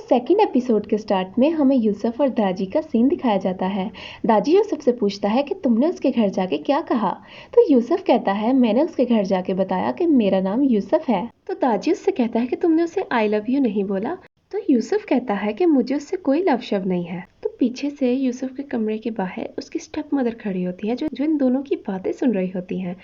Second episode के start में हमें यूसुफ और दाजी का सीन दिखाया जाता है। दाजी यूसुफ से पूछता है कि तुमने उसके घर जाके क्या कहा। तो यूसुफ कहता है मैंने उसके घर जाके बताया कि मेरा नाम यूसुफ है। तो दाजी उससे कहता है कि तुमने उसे आई लव यू नहीं बोला। तो यूसुफ कहता है कि मुझे उससे कोई लव शब्द नहीं है। तो पीछे से यूसुफ के कमरे के बाहर उसकी स्टेप मदर खड़ी होती है जो इन दोनों की बातें सुन रही होती हैं।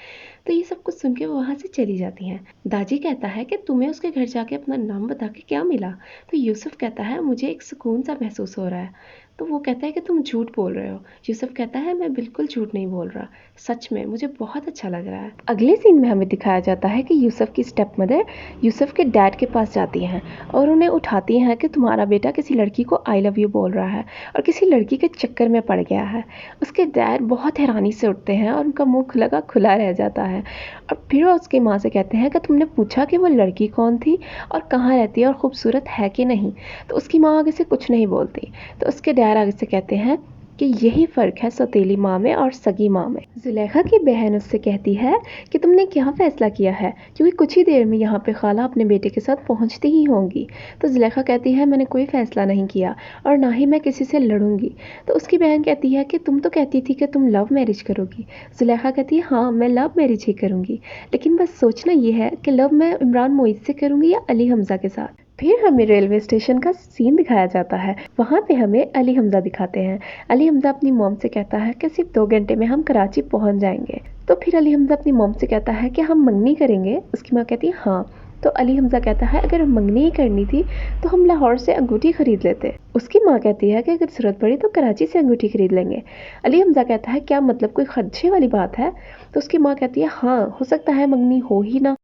तो ये सब कुछ सुन के वो वहाँ से चली जाती हैं। दाजी कहता है कि तुम्हें उसके घर जाके अपना नाम बता के क्या मिला। तो यूसुफ कहता है मुझे एक सुकून सा महसूस हो रहा है। तो वो कहता है कि तुम झूठ बोल रहे हो। यूसुफ कहता है मैं बिल्कुल झूठ नहीं बोल रहा, सच में मुझे बहुत अच्छा लग रहा है। अगले सीन में हमें दिखाया जाता है कि यूसुफ की स्टेप मदर यूसुफ के डैड के पास जाती हैं और उन्हें उठाती हैं कि तुम्हारा बेटा किसी लड़की को आई लव यू बोल रहा है और किसी लड़की के चक्कर में पड़ गया है। उसके डैड बहुत हैरानी से उठते हैं और उनका मुंह खुला का खुला रह जाता है। और फिर वो उसकी माँ से कहते हैं कि तुमने पूछा कि वो लड़की कौन थी और कहाँ रहती है और खूबसूरत है कि नहीं। तो उसकी माँ आगे से कुछ नहीं बोलती। तो उसके डैड आगे से कहते हैं कि यही फ़र्क है सौतेली माँ में और सगी माँ में। जुलेखा की बहन उससे कहती है कि तुमने क्या फ़ैसला किया है, क्योंकि कुछ ही देर में यहाँ पे खाला अपने बेटे के साथ पहुँचती ही होंगी। तो जुलेखा कहती है मैंने कोई फ़ैसला नहीं किया और ना ही मैं किसी से लड़ूंगी। तो उसकी बहन कहती है कि तुम तो कहती थी कि तुम लव मैरिज करोगी। जुलेखा कहती है हाँ मैं लव मैरिज ही करूँगी, लेकिन बस सोचना ये है कि लव मैं इमरान मोइज से करूँगी या अली हमज़ा के साथ। फिर हमें रेलवे स्टेशन का सीन दिखाया जाता है। वहाँ पे हमें अली हमज़ा दिखाते हैं। अली हमज़ा अपनी मॉम से कहता है कि सिर्फ 2 घंटे में हम कराची पहुँच जाएंगे। तो फिर अली हमज़ा अपनी मॉम से कहता है कि हम मंगनी करेंगे। उसकी माँ कहती है हाँ। तो अली हमज़ा कहता है अगर मंगनी ही करनी थी तो हम लाहौर से अंगूठी खरीद लेते। उसकी माँ कहती है कि अगर ज़रूरत पड़ी तो कराची से अंगूठी खरीद लेंगे। अली हमज़ा कहता है क्या मतलब कोई खदशे वाली बात है। तो उसकी माँ कहती है हाँ हो सकता है मंगनी हो ही ना।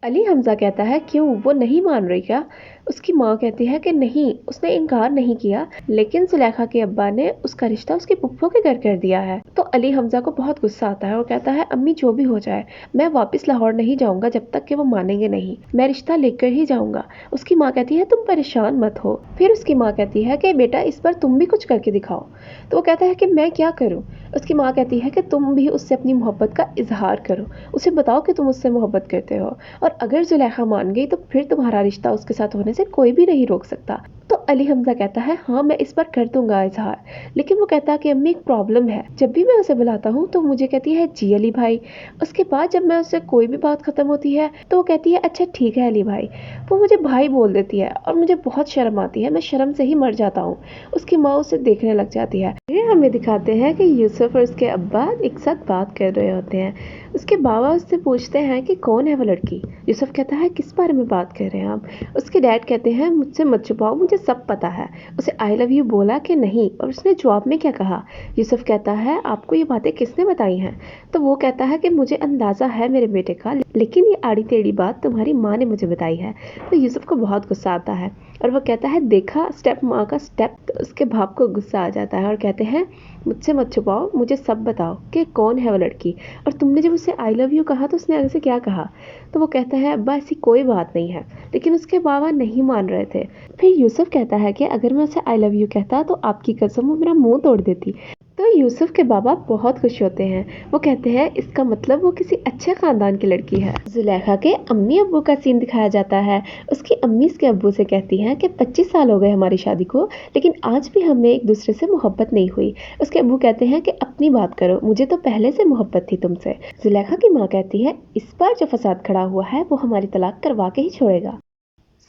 अली हमज़ा कहता है क्यों वो नहीं मान रही क्या। उसकी माँ कहती है कि नहीं उसने इनकार नहीं किया, लेकिन जुलेखा के अब्बा ने उसका रिश्ता उसके पुप्पो के घर कर दिया है। तो अली हमज़ा को बहुत गुस्सा आता है और कहता है अम्मी जो भी हो जाए मैं वापस लाहौर नहीं जाऊंगा जब तक कि वो मानेंगे नहीं, मैं रिश्ता लेकर ही जाऊंगा। उसकी माँ कहती है तुम परेशान मत हो। फिर उसकी माँ कहती है कि बेटा इस बार तुम भी कुछ करके दिखाओ। तो वो कहता है कि मैं क्या करूँ। उसकी माँ कहती है कि तुम भी उससे अपनी मोहब्बत का इजहार करो, उसे बताओ कि तुम उससे मोहब्बत करते हो और अगर जुलेखा मान गई तो फिर तुम्हारा रिश्ता उसके साथ होने से कोई भी नहीं रोक सकता। तो अली हमज़ा कहता है हाँ मैं इस बार कर दूंगा इजहार, लेकिन वो कहता है कि अम्मी एक प्रॉब्लम है, जब भी मैं उसे बुलाता हूँ तो मुझे कहती है जी अली भाई। उसके बाद जब मैं उससे कोई भी बात खत्म होती है तो वो कहती है अच्छा ठीक है अली भाई। वो मुझे भाई बोल देती है और मुझे बहुत शर्म आती है, मैं शर्म से ही मर जाता हूँ। उसकी माँ उसे देखने लग जाती है। फिर हमें दिखाते हैं कि यूसुफ और उसके अब्बा एक साथ बात कर रहे होते हैं। उसके बाबा उससे पूछते हैं कि कौन है वो लड़की। यूसुफ कहता है किस बारे में बात कर रहे हैं आप। उसके डैड कहते हैं मुझसे मत छुपाओ, मुझे सब पता है। उसे आई लव यू बोला कि नहीं और उसने जवाब में क्या कहा। यूसुफ कहता है आपको ये बातें किसने बताई हैं। तो वो कहता है कि मुझे अंदाज़ा है मेरे बेटे का, लेकिन ये आड़ी टेढ़ी बात तुम्हारी माँ ने मुझे बताई है। तो यूसुफ को बहुत गुस्सा आता है और वो कहता है देखा स्टेप माँ का स्टेप। तो उसके बाप को गुस्सा आ जाता है और कहते हैं मुझसे मत छुपाओ, मुझे सब बताओ कि कौन है वो लड़की और तुमने जब उसे आई लव यू कहा तो उसने आगे से क्या कहा। तो वो कहता है अब्बा ऐसी कोई बात नहीं है, लेकिन उसके बाबा नहीं मान रहे थे। फिर यूसुफ कहता है कि अगर मैं उसे आई लव यू कहता तो आपकी कसम वो मेरा मुंह तोड़ देती। तो यूसुफ के बाबा बहुत खुश होते हैं। वो कहते हैं इसका मतलब वो किसी अच्छे ख़ानदान की लड़की है। जुलेखा के अम्मी अब्बू का सीन दिखाया जाता है। उसकी अम्मी उसके अब्बू से कहती हैं कि 25 साल हो गए हमारी शादी को, लेकिन आज भी हमें एक दूसरे से मोहब्बत नहीं हुई। उसके अब्बू कहते हैं कि अपनी बात करो, मुझे तो पहले से मोहब्बत थी तुमसे। जुलेखा की माँ कहती है इस बार जो फसाद खड़ा हुआ है वो हमारी तलाक करवा के ही छोड़ेगा।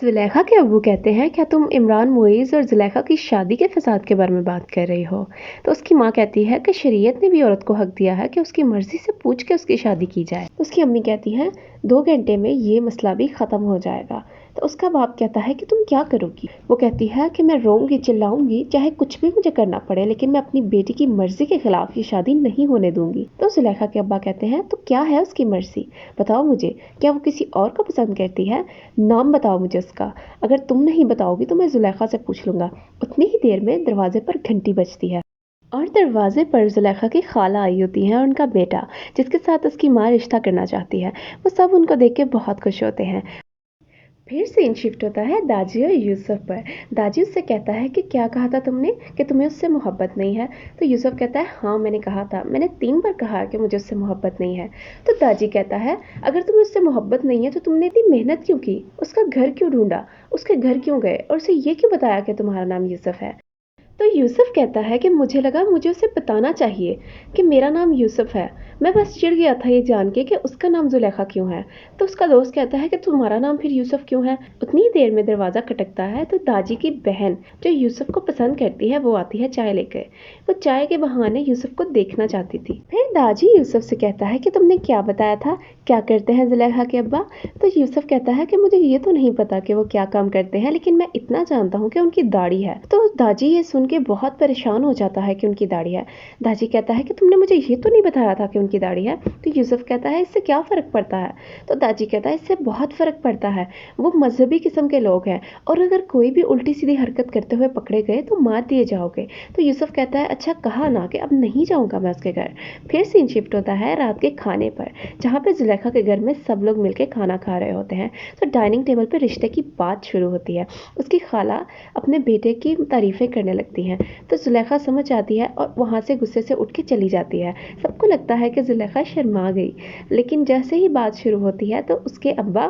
जुलेखा के अब्बू कहते हैं क्या तुम इमरान मुइज़ और जुलेखा की शादी के फसाद के बारे में बात कर रही हो। तो उसकी माँ कहती है कि शरीयत ने भी औरत को हक दिया है कि उसकी मर्जी से पूछ के उसकी शादी की जाए। उसकी अम्मी कहती हैं 2 घंटे में ये मसला भी ख़त्म हो जाएगा। तो उसका बाप कहता है कि तुम क्या करोगी। वो कहती है कि मैं रोऊंगी चिल्लाऊंगी चाहे कुछ भी मुझे करना पड़े, लेकिन मैं अपनी बेटी की मर्जी के खिलाफ ये शादी नहीं होने दूंगी। तो जुलेखा के अब्बा कहते हैं तो क्या है उसकी मर्जी, बताओ मुझे, क्या वो किसी और को पसंद करती है, नाम बताओ मुझे उसका। अगर तुम नहीं बताओगी तो मैं जुलेखा से पूछ लूंगा। उतनी ही देर में दरवाजे पर घंटी बजती है और दरवाजे पर जुलेखा की खाला आई होती है और उनका बेटा जिसके साथ उसकी माँ रिश्ता करना चाहती है। वो सब उनको देख के बहुत खुश होते हैं। फिर सीन शिफ्ट होता है दाजी और यूसुफ पर। दाजी उससे कहता है कि क्या कहा था तुमने कि तुम्हें उससे मोहब्बत नहीं है। तो यूसुफ कहता है हाँ मैंने कहा था, मैंने 3 बार कहा कि मुझे उससे मोहब्बत नहीं है। तो दाजी कहता है अगर तुम्हें उससे मोहब्बत नहीं है तो तुमने इतनी मेहनत क्यों की, उसका घर क्यों ढूंढा, उसके घर क्यों गए और उसे ये क्यों बताया कि तुम्हारा नाम यूसुफ है। तो यूसुफ कहता है कि मुझे लगा मुझे उसे बताना चाहिए कि मेरा नाम यूसुफ है, मैं बस चिढ़ गया था ये जान के कि उसका नाम जुलेखा क्यों है। तो उसका दोस्त कहता है कि तुम्हारा नाम फिर यूसुफ क्यों है। उतनी ही देर में दरवाज़ा खटकता है तो दाजी की बहन जो यूसुफ को पसंद करती है वो आती है चाय लेकर। वो चाय के बहाने यूसुफ को देखना चाहती थी। फिर दाजी यूसुफ से कहता है कि तुमने क्या बताया था, क्या करते हैं जुलेखा के अब्बा। तो यूसुफ कहता है कि मुझे ये तो नहीं पता कि वो क्या काम करते हैं, लेकिन मैं इतना जानता हूँ कि उनकी दाढ़ी है। तो दाजी ये सुन के बहुत परेशान हो जाता है कि उनकी दाढ़ी है। दाजी कहता है कि तुमने मुझे ये तो नहीं बताया था कि उनकी दाढ़ी है। तो यूसुफ कहता है इससे क्या फ़र्क पड़ता है। तो दाजी कहता है इससे बहुत फ़र्क पड़ता है, वो मजहबी किस्म के लोग हैं और अगर कोई भी उल्टी सीधी हरकत करते हुए पकड़े गए तो मार दिए जाओगे। तो यूसुफ कहता है अच्छा कहा ना कि अब नहीं जाऊँगा मैं उसके घर। फिर सीन शिफ्ट होता है रात के खाने पर, जहाँ पे जुलेखा के घर में सब लोग मिलकर खाना खा रहे होते हैं। तो डाइनिंग टेबल पर रिश्ते की बात शुरू होती है। उसकी खाला अपने बेटे की तारीफ़ें करने लगती हैं। तो जुलेखा समझ आती है और वहाँ से गुस्से से उठ के चली जाती है। सबको लगता है कि जुलेखा शर्मा गई, लेकिन जैसे ही बात शुरू होती है तो उसके अब्बा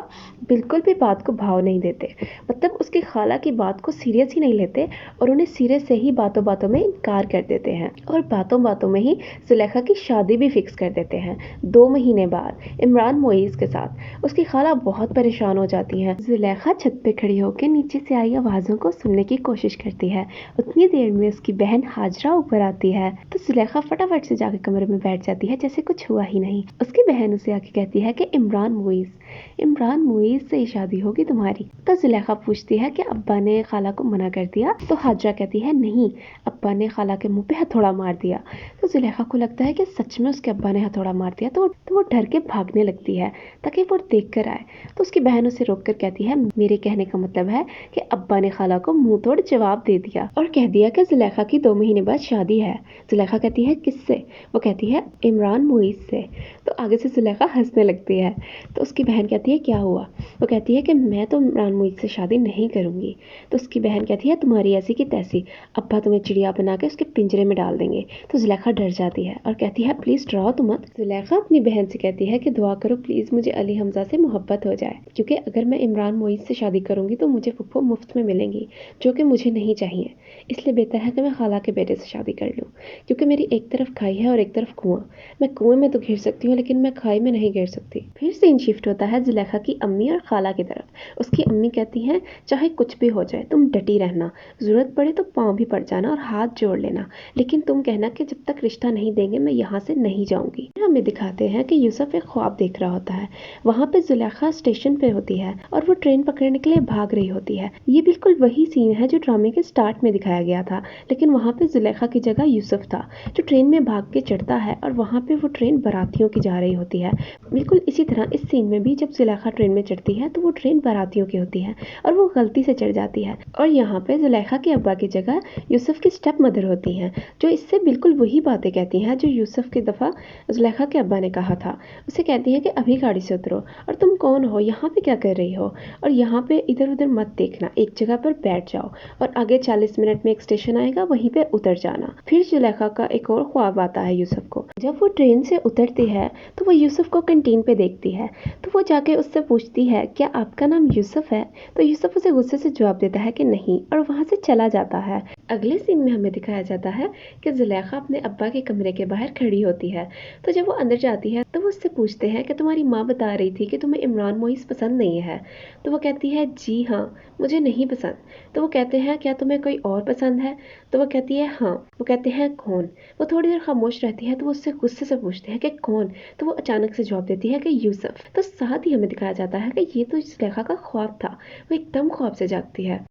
बिल्कुल भी बात को भाव नहीं देते, मतलब उसकी खाला की बात को सीरियस ही नहीं लेते और उन्हें सिरे से ही बातों बातों में इनकार कर देते हैं और बातों बातों में ही जुलेखा की शादी भी फिक्स कर देते हैं 2 महीने बाद इमरान मोइज के साथ। उसकी खाला बहुत परेशान हो जाती है। जुलेखा छत पे खड़ी होकर नीचे से आई आवाज़ों को सुनने की कोशिश करती है। उतनी देर में उसकी बहन हाजरा ऊपर आती है तो जुलेखा फटाफट से जाकर कमरे में बैठ जाती है जैसे कुछ हुआ ही नहीं। उसकी बहन उसे आके कहती है कि इमरान मुइज़ से ही शादी होगी तुम्हारी। तो जुलेखा पूछती है कि अब्बा ने खाला को मना कर दिया। तो हाजरा कहती है नहीं, अब्बा ने खाला के मुंह पे हथौड़ा मार दिया। तो जुलेखा को लगता है कि सच में उसके अब्बा ने हथौड़ा मार दिया। तो वो डर के भागने लगती है ताकि वो देख कर आए। तो उसकी बहन उसे रोक कर कहती है मेरे कहने का मतलब है कि अब्बा ने खाला को मुंह तोड़ जवाब दे दिया और कह दिया कि जुलेखा की 2 महीने बाद शादी है। जुलेखा कहती है किससे। वो कहती है इमरान मुइज़ से। तो आगे से जुलेखा हंसने लगती है। तो उसकी बहन कहती है क्या हुआ। वो कहती है कि मैं तो इमरान मुइज़ से शादी नहीं करूँगी। तो उसकी बहन कहती है तुम्हारी ऐसी की तैसी, अब्बा तुम्हें चिड़िया बना के उसके पिंजरे में डाल देंगे। तो जुलेखा डर जाती है और कहती है प्लीज़ डराओ तो मत। जुलेखा अपनी बहन से कहती है कि दुआ करो प्लीज़ मुझे अली हमजा से मोहब्बत हो जाए, क्योंकि अगर मैं इमरान मुइज़ से शादी करूँगी तो मुझे फुफ्फो मुफ्त में मिलेंगी जो कि मुझे नहीं चाहिए। इसलिए बेहतर है कि मैं खाला के बेटे से शादी कर लूँ, क्योंकि मेरी एक तरफ खाई है और एक तरफ कुआं। मैं कुएं में तो घिर सकती हूँ लेकिन मैं खाई में नहीं गिर सकती। फिर सीन शिफ्ट होता है जुलेखा की अम्मी और खाला की तरफ। उसकी अम्मी कहती हैं चाहे कुछ भी हो जाए तुम डटी रहना, ज़रूरत पड़े तो पाँव भी पड़ जाना और हाथ जोड़ लेना, लेकिन तुम कहना कि जब तक रिश्ता नहीं देंगे मैं यहाँ से नहीं जाऊँगी। हमें दिखाते हैं कि यूसुफ एक ख्वाब देख रहा होता है। वहाँ पे जुलेखा स्टेशन पे होती है और वो ट्रेन पकड़ने के लिए भाग रही होती है। ये बिल्कुल वही सीन है जो ड्रामे के स्टार्ट में दिखाया गया था, लेकिन वहाँ पे जुलेखा की जगह यूसुफ था जो ट्रेन में भाग के चढ़ता है और वहाँ पे वो ट्रेन बारातियों की जा रही होती है। बिल्कुल इसी तरह इस सीन में भी जब जुलेखा ट्रेन में चढ़ती है तो वो ट्रेन बारातियों की होती है और वो गलती से चढ़ जाती है और यहाँ पे जुलेखा के अब्बा की जगह यूसुफ की स्टेप मदर होती हैं जो इससे बिल्कुल वही बातें कहती हैं जो यूसुफ की दफ़ा जुलेखा के अब्बा ने कहा था। उसे कहती हैं कि अभी गाड़ी से उतरो और तुम कौन हो, यहाँ पे क्या कर रही हो, और यहाँ पे इधर उधर मत देखना, एक जगह पर बैठ जाओ और आगे 40 मिनट में एक स्टेशन आएगा वहीं पे उतर जाना। फिर जुलेखा का एक और ख्वाब आता है यूसुफ को। जब वो ट्रेन से उतरती है तो वो यूसुफ को कैंटीन पे देखती है। तो वो जाके उससे पूछती है क्या आपका नाम यूसुफ है। तो यूसुफ उसे गुस्से से जवाब देता है कि नहीं और वहाँ से चला जाता है। अगले सीन में हमें दिखाया जाता है कि जुलेखा अपने अब्बा के कमरे के बाहर खड़ी होती है। तो जब वो अंदर जाती है तो वो उससे पूछते हैं कि तुम्हारी माँ बता रही थी कि तुम्हें इमरान मोइस पसंद नहीं है। तो वो कहती है जी हाँ मुझे नहीं पसंद। तो वो कहते हैं क्या तुम्हें कोई और पसंद है। तो वो कहती है हाँ। वो कहते हैं कौन। वो थोड़ी देर खामोश रहती है तो वो उससे गुस्से से पूछते हैं कि कौन। तो वो अचानक से जवाब देती है कि यूसुफ। तो साथ ही हमें दिखाया जाता है कि ये तो जुलेखा का ख्वाब था। वो एकदम ख्वाब से जागती है।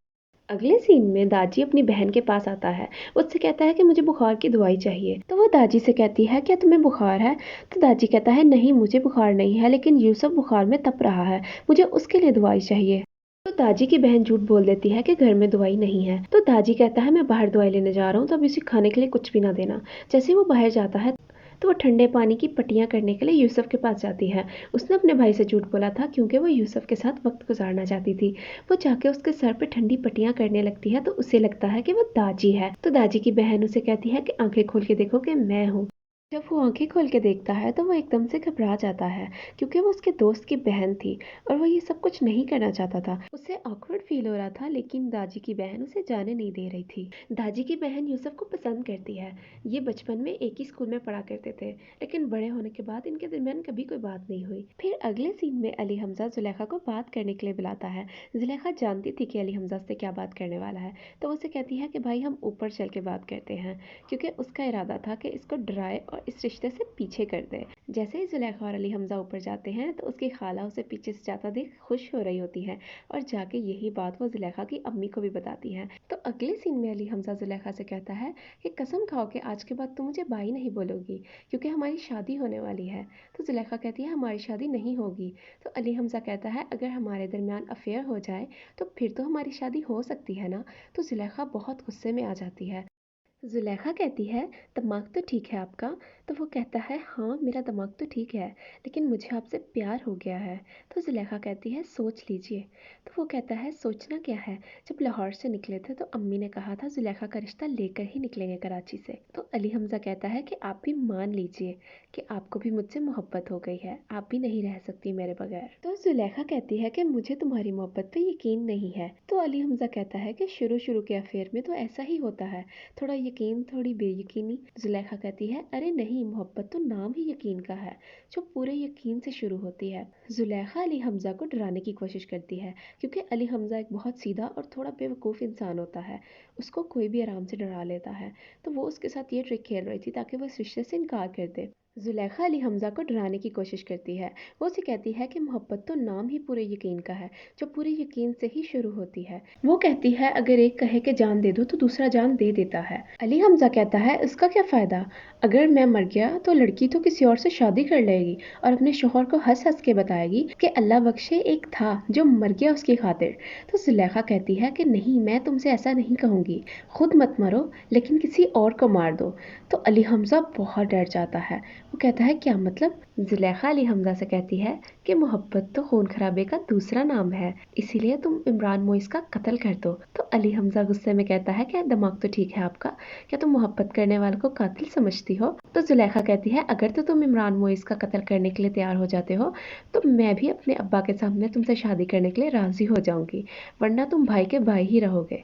अगले सीन में दाजी अपनी बहन के पास आता है। उससे कहता है कि मुझे बुखार की दवाई चाहिए। तो वो दाजी से कहती है क्या तुम्हें बुखार है। तो दाजी कहता है नहीं मुझे बुखार नहीं है, लेकिन यूसुफ बुखार में तप रहा है, मुझे उसके लिए दवाई चाहिए। तो दाजी की बहन झूठ बोल देती है कि घर में दवाई नहीं है। तो दाजी कहता है मैं बाहर दवाई लेने जा रहा हूँ तो अब इसे खाने के लिए कुछ भी ना देना। जैसे वो बाहर जाता है तो वो ठंडे पानी की पट्टियाँ करने के लिए यूसुफ के पास जाती है। उसने अपने भाई से झूठ बोला था क्योंकि वो यूसुफ के साथ वक्त गुजारना चाहती थी। वो जाके उसके सर पे ठंडी पट्टियाँ करने लगती है तो उसे लगता है कि वो दाजी है। तो दाजी की बहन उसे कहती है कि आंखें खोल के देखो कि मैं हूँ। जब वो आंखें खोल के देखता है तो वो एकदम से घबरा जाता है क्योंकि वो उसके दोस्त की बहन थी और वो ये सब कुछ नहीं करना चाहता था। उसे ऑकवर्ड फील हो रहा था लेकिन दाजी की बहन उसे जाने नहीं दे रही थी। दाजी की बहन यूसुफ को पसंद करती है। ये बचपन में एक ही स्कूल में पढ़ा करते थे लेकिन बड़े होने के बाद इनके दरमियान कभी कोई बात नहीं हुई। फिर अगले सीन में अली हमजा जुलेखा को बात करने के लिए बुलाता है। जुलेखा जानती थी कि अली हमजा से क्या बात करने वाला है तो वो उसे कहती है कि भाई हम ऊपर चल के बात करते हैं, क्योंकि उसका इरादा था कि इसको डराए और इस रिश्ते से पीछे कर दे। जैसे ही जुलेखा और अली हमजा ऊपर जाते हैं तो उसकी खाला उसे पीछे से जाता देख खुश हो रही होती है और जाके यही बात वो जुलेखा की अम्मी को भी बताती है। तो अगले सीन में अली हमजा जुलेखा से कहता है कि कसम खाओ कि आज के बाद तुम मुझे बाई नहीं बोलोगी क्योंकि हमारी शादी होने वाली है। तो जुलेखा कहती है हमारी शादी नहीं होगी। तो अली हमजा कहता है अगर हमारे दरमियान अफेयर हो जाए तो फिर तो हमारी शादी हो सकती है ना। तो जुलेखा बहुत गुस्से में आ जाती है। जुलेखा कहती है दिमाग तो ठीक है आपका। तो वो कहता है हाँ मेरा दिमाग तो ठीक है लेकिन मुझे आपसे प्यार हो गया है। तो जुलेखा कहती है सोच लीजिए। तो वो कहता है सोचना क्या है, जब लाहौर से निकले थे तो अम्मी ने कहा था जुलेखा का रिश्ता लेकर ही निकलेंगे कराची से। तो अली हमजा कहता है कि आप भी मान लीजिए कि आपको भी मुझसे मोहब्बत हो गई है, आप भी नहीं रह सकती मेरे बगैर। तो जुलेखा कहती है कि मुझे तुम्हारी मोहब्बत पे यकीन नहीं है। तो अली हमजा कहता है कि शुरू शुरू के अफेयर में तो ऐसा ही होता है, थोड़ा यकीन थोड़ी बेयकीनी। जुलेखा कहती है अरे नहीं, मोहब्बत तो नाम ही यकीन का है जो पूरे यकीन से शुरू होती है। जुलेखा अली हमजा को डराने की कोशिश करती है क्योंकि अली हमजा एक बहुत सीधा और थोड़ा बेवकूफ़ इंसान होता है। उसको कोई भी आराम से डरा लेता है। तो वो उसके साथ ये ट्रिक खेल रही थी ताकि वो इस रिश्ते से इनकार कर दे। जुलेखा अली हमजा को डराने की कोशिश करती है। वो उसे कहती है कि मोहब्बत तो नाम ही पूरे यकीन का है जो पूरे यकीन से ही शुरू होती है। वो कहती है अगर एक कहे कि जान दे दो तो दूसरा जान दे देता है। अली हमजा कहता है इसका क्या फ़ायदा, अगर मैं मर गया तो लड़की तो किसी और से शादी कर लेगी और अपने शोहर को हंस हंस के बताएगी कि अल्लाह बख्शे एक था जो मर गया उसकी खातिर। तो जुलेखा कहती है कि नहीं, मैं तुमसे ऐसा नहीं कहूँगी, खुद मत मरो लेकिन किसी और को मार दो। तो अली हमजा बहुत डर जाता है। वो कहता है क्या मतलब। जुलेखा अली हमजा से कहती है कि मोहब्बत तो खून खराबे का दूसरा नाम है, इसीलिए तुम इमरान मोइस का कत्ल कर दो। तो अली हमजा गुस्से में कहता है क्या दिमाग तो ठीक है आपका, क्या तुम मोहब्बत करने वाले को कातिल समझती हो। तो जुलेखा कहती है अगर तो तुम इमरान मोइस का कत्ल करने के लिए तैयार हो जाते हो तो मैं भी अपने अब्बा के सामने तुमसे शादी करने के लिए राजी हो जाऊंगी, वरना तुम भाई के भाई ही रहोगे।